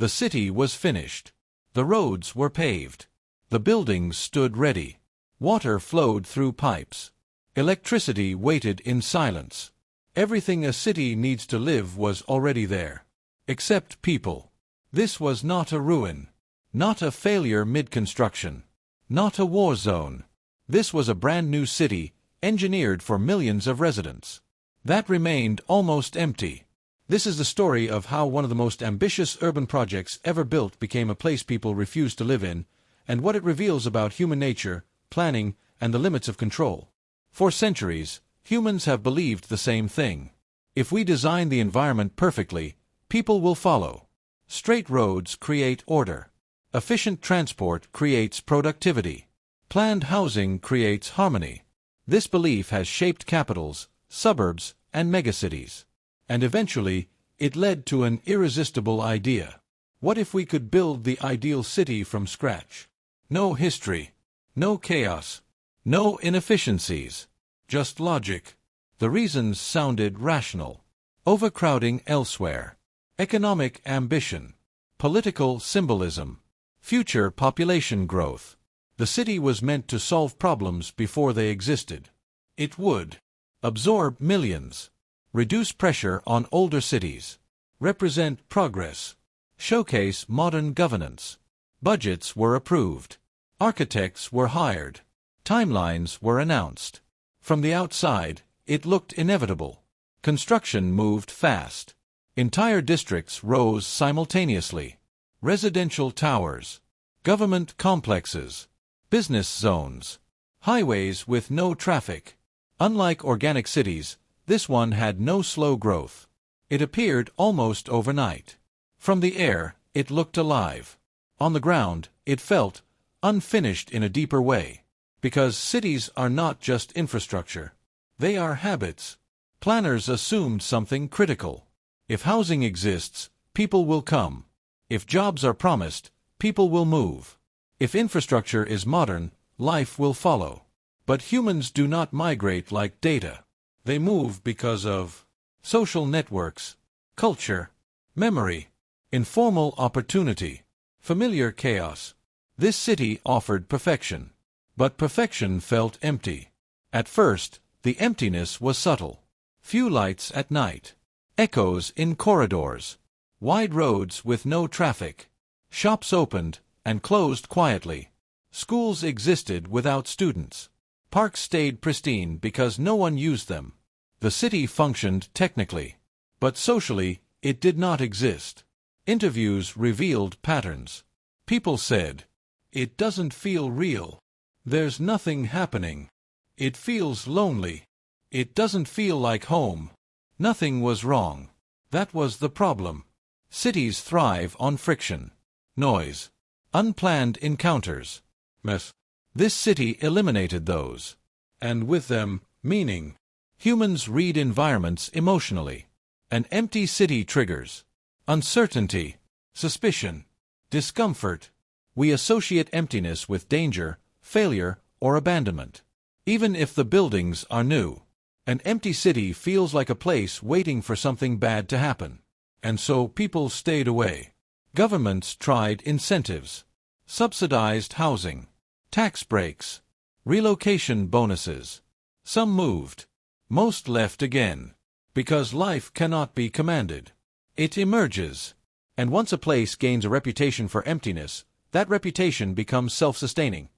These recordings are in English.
The city was finished. The roads were paved. The buildings stood ready. Water flowed through pipes. Electricity waited in silence. Everything a city needs to live was already there. Except people. This was not a ruin. Not a failure mid-construction. Not a war zone. This was a brand new city, engineered for millions of residents. That remained almost empty. This is the story of how one of the most ambitious urban projects ever built became a place people refused to live in, and what it reveals about human nature, planning, and the limits of control. For centuries, humans have believed the same thing. If we design the environment perfectly, people will follow. Straight roads create order. Efficient transport creates productivity. Planned housing creates harmony. This belief has shaped capitals, suburbs, and megacities. And eventually, it led to an irresistible idea. What if we could build the ideal city from scratch? No history. No chaos. No inefficiencies. Just logic. The reasons sounded rational. Overcrowding elsewhere. Economic ambition. Political symbolism. Future population growth. The city was meant to solve problems before they existed. It would absorb millions. Reduce pressure on older cities. Represent progress. Showcase modern governance. Budgets were approved. Architects were hired. Timelines were announced. From the outside, it looked inevitable. Construction moved fast. Entire districts rose simultaneously. Residential towers. Government complexes. Business zones. Highways with no traffic. Unlike organic cities, this one had no slow growth. It appeared almost overnight. From the air, it looked alive. On the ground, it felt unfinished in a deeper way. Because cities are not just infrastructure. They are habits. Planners assumed something critical. If housing exists, people will come. If jobs are promised, people will move. If infrastructure is modern, life will follow. But humans do not migrate like data. They move because of social networks, culture, memory, informal opportunity, familiar chaos. This city offered perfection. But perfection felt empty. At first, the emptiness was subtle. Few lights at night. Echoes in corridors. Wide roads with no traffic. Shops opened and closed quietly. Schools existed without students. Parks stayed pristine because no one used them. The city functioned technically. But socially, it did not exist. Interviews revealed patterns. People said, "It doesn't feel real. There's nothing happening. It feels lonely. It doesn't feel like home." Nothing was wrong. That was the problem. Cities thrive on friction, noise, unplanned encounters, mess. This city eliminated those. And with them, meaning. Humans read environments emotionally. An empty city triggers uncertainty, suspicion, discomfort. We associate emptiness with danger, failure, or abandonment. Even if the buildings are new. An empty city feels like a place waiting for something bad to happen. And so people stayed away. Governments tried incentives. Subsidized housing. Tax breaks. Relocation bonuses. Some moved. Most left again. Because life cannot be commanded. It emerges. And once a place gains a reputation for emptiness, that reputation becomes self-sustaining.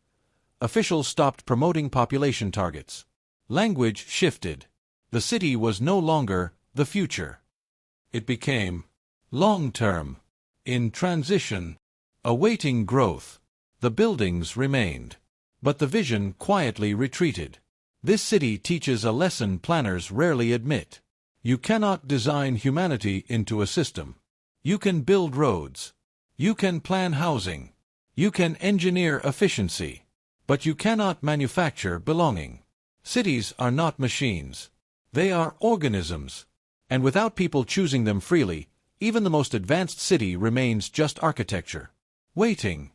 Officials stopped promoting population targets. Language shifted. The city was no longer the future. It became long-term, in transition, awaiting growth. The buildings remained. But the vision quietly retreated. This city teaches a lesson planners rarely admit. You cannot design humanity into a system. You can build roads. You can plan housing. You can engineer efficiency. But you cannot manufacture belonging. Cities are not machines. They are organisms. And without people choosing them freely, even the most advanced city remains just architecture. Waiting.